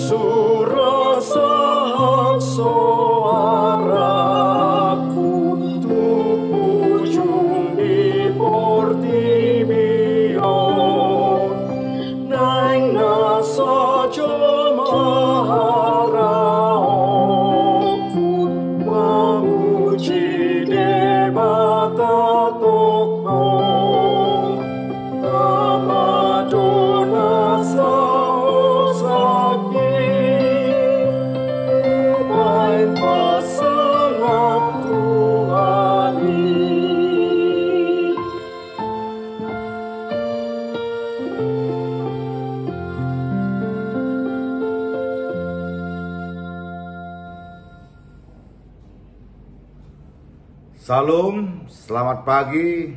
Surasahan soaraku untuk ujung di Portimion. Nang nasa jomaharaoku memuji demata tokno. Amadona saosaki Bain pasangat Tuhani. Salam, selamat pagi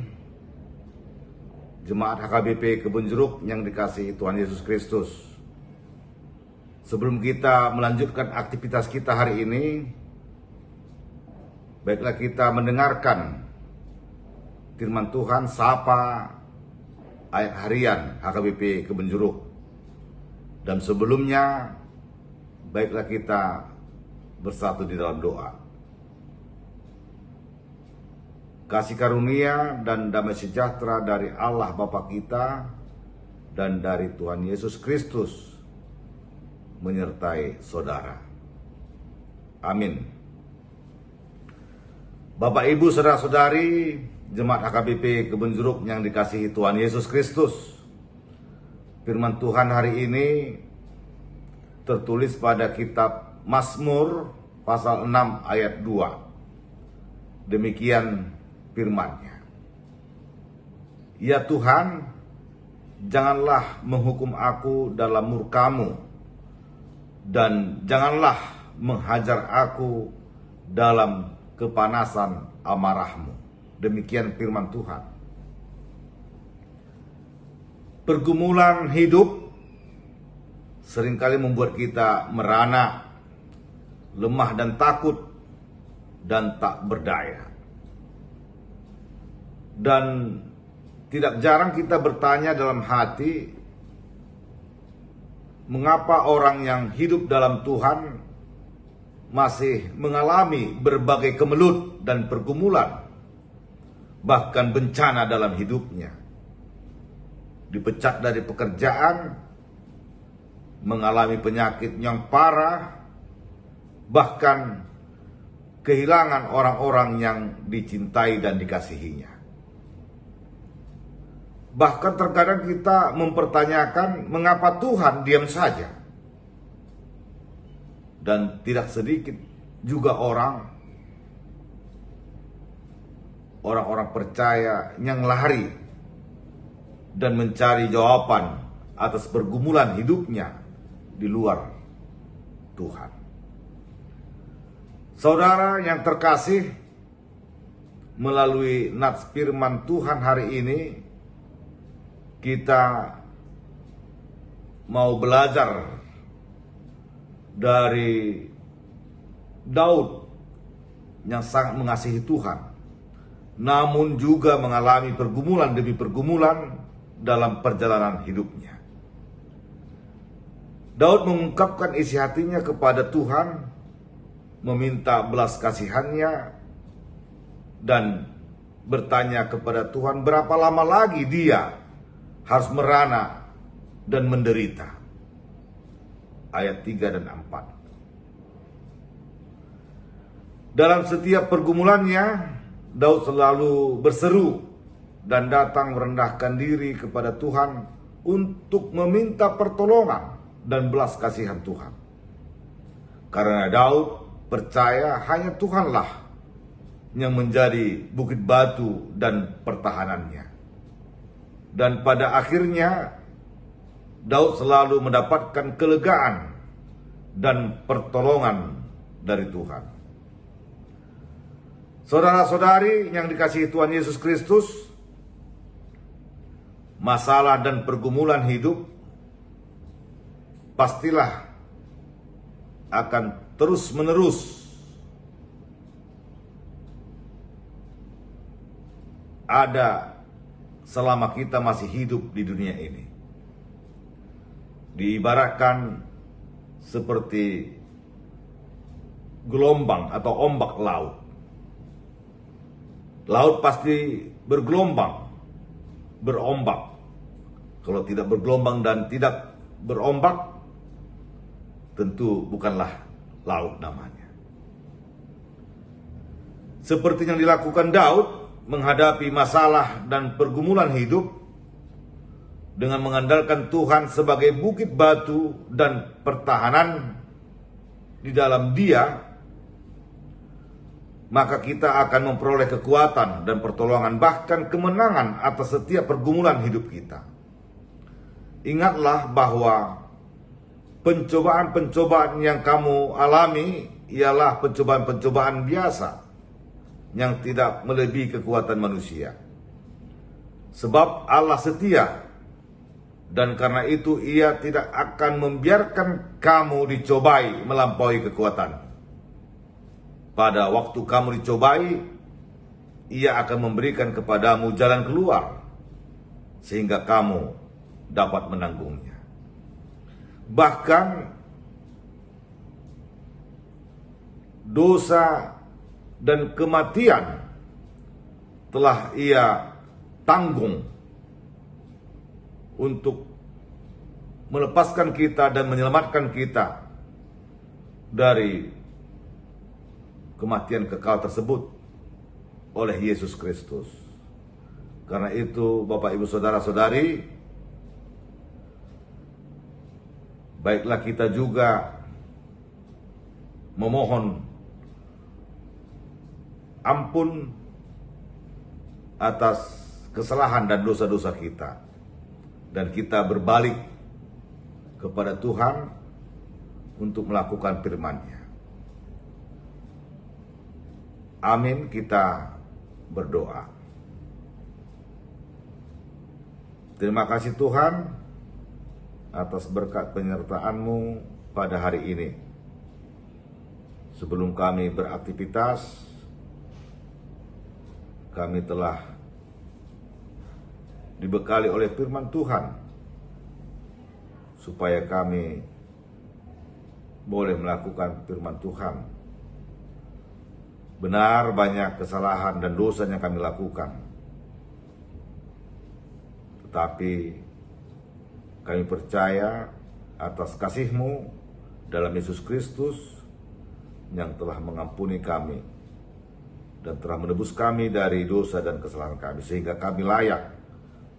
Jemaat HKBP Kebun Jeruk yang dikasihi Tuhan Yesus Kristus. Sebelum kita melanjutkan aktivitas kita hari ini, baiklah kita mendengarkan firman Tuhan Sapa ayat harian HKBP Kebun Jeruk. Dan sebelumnya, baiklah kita bersatu di dalam doa. Kasih karunia dan damai sejahtera dari Allah Bapa kita dan dari Tuhan Yesus Kristus menyertai saudara. Amin. Bapak, Ibu, saudara-saudari, Jemaat HKBP Kebun Jeruk yang dikasihi Tuhan Yesus Kristus. Firman Tuhan hari ini tertulis pada kitab Mazmur pasal 6 ayat 2. Demikian firman-Nya. Ya Tuhan, janganlah menghukum aku dalam murka-Mu, dan janganlah menghajar aku dalam kepanasan amarah-Mu. Demikian firman Tuhan. Pergumulan hidup seringkali membuat kita merana, lemah dan takut, dan tak berdaya. Dan tidak jarang kita bertanya dalam hati, mengapa orang yang hidup dalam Tuhan masih mengalami berbagai kemelut dan pergumulan, bahkan bencana dalam hidupnya. Dipecat dari pekerjaan, mengalami penyakit yang parah, bahkan kehilangan orang-orang yang dicintai dan dikasihinya. Bahkan terkadang kita mempertanyakan mengapa Tuhan diam saja. Dan tidak sedikit juga orang-orang percaya yang lari dan mencari jawaban atas pergumulan hidupnya di luar Tuhan. Saudara yang terkasih, melalui nats firman Tuhan hari ini, kita mau belajar dari Daud yang sangat mengasihi Tuhan, namun juga mengalami pergumulan demi pergumulan dalam perjalanan hidupnya. Daud mengungkapkan isi hatinya kepada Tuhan, meminta belas kasihannya, dan bertanya kepada Tuhan berapa lama lagi dia harus merana dan menderita. Ayat 3 dan 4. Dalam setiap pergumulannya, Daud selalu berseru dan datang merendahkan diri kepada Tuhan untuk meminta pertolongan dan belas kasihan Tuhan. Karena Daud percaya hanya Tuhanlah yang menjadi bukit batu dan pertahanannya. Dan pada akhirnya Daud selalu mendapatkan kelegaan dan pertolongan dari Tuhan. Saudara-saudari yang dikasihi Tuhan Yesus Kristus, masalah dan pergumulan hidup pastilah akan terus-menerus ada selama kita masih hidup di dunia ini. Diibaratkan seperti gelombang atau ombak laut. Laut pasti bergelombang, berombak. Kalau tidak bergelombang dan tidak berombak, tentu bukanlah laut namanya. Seperti yang dilakukan Daud menghadapi masalah dan pergumulan hidup dengan mengandalkan Tuhan sebagai bukit batu dan pertahanan di dalam Dia, maka kita akan memperoleh kekuatan dan pertolongan, bahkan kemenangan atas setiap pergumulan hidup kita. Ingatlah bahwa pencobaan-pencobaan yang kamu alami ialah pencobaan-pencobaan biasa yang tidak melebihi kekuatan manusia. Sebab Allah setia, dan karena itu Ia tidak akan membiarkan kamu dicobai melampaui kekuatan. Pada waktu kamu dicobai, Ia akan memberikan kepadamu jalan keluar, sehingga kamu dapat menanggungnya. Bahkan dosa dan kematian telah Ia tanggung untuk melepaskan kita dan menyelamatkan kita dari kematian kekal tersebut oleh Yesus Kristus. Karena itu, Bapak, Ibu, Saudara-saudari, baiklah kita juga memohon ampun atas kesalahan dan dosa-dosa kita, dan kita berbalik kepada Tuhan untuk melakukan firman-Nya. Amin, kita berdoa. Terima kasih Tuhan atas berkat penyertaan-Mu pada hari ini. Sebelum kami beraktivitas, kami telah dibekali oleh firman Tuhan, supaya kami boleh melakukan firman Tuhan. Benar, banyak kesalahan dan dosa yang kami lakukan, tetapi kami percaya atas kasih-Mu dalam Yesus Kristus yang telah mengampuni kami dan telah menebus kami dari dosa dan kesalahan kami, sehingga kami layak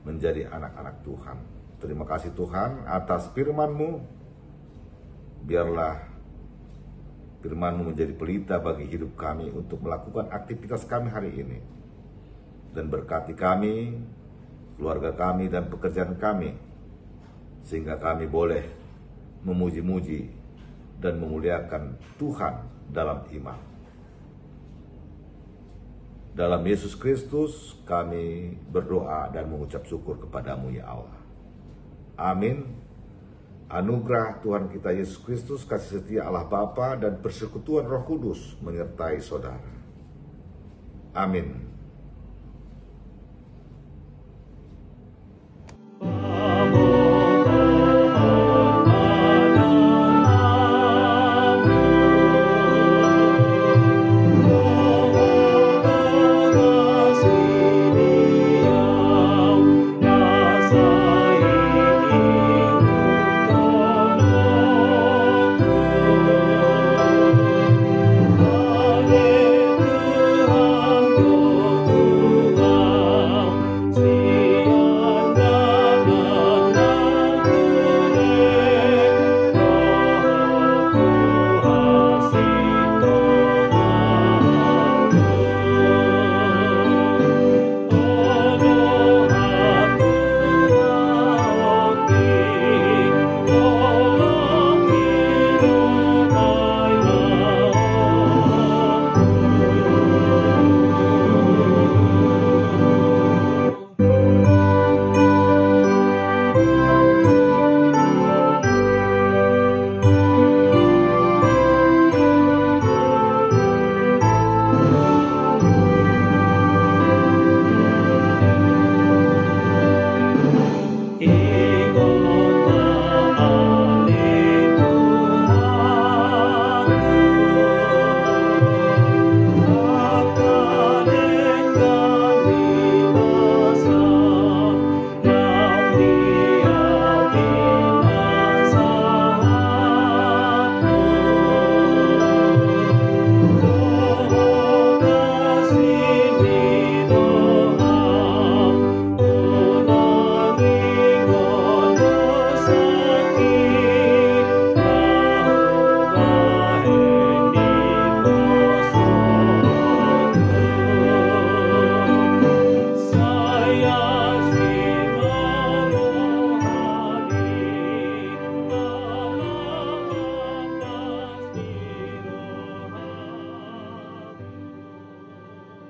menjadi anak-anak Tuhan. Terima kasih Tuhan atas firman-Mu. Biarlah firman-Mu menjadi pelita bagi hidup kami untuk melakukan aktivitas kami hari ini. Dan berkati kami, keluarga kami, dan pekerjaan kami, sehingga kami boleh memuji-muji dan memuliakan Tuhan dalam iman. Dalam Yesus Kristus kami berdoa dan mengucap syukur kepadamu ya Allah. Amin. Anugerah Tuhan kita Yesus Kristus, kasih setia Allah Bapa, dan persekutuan Roh Kudus menyertai saudara. Amin.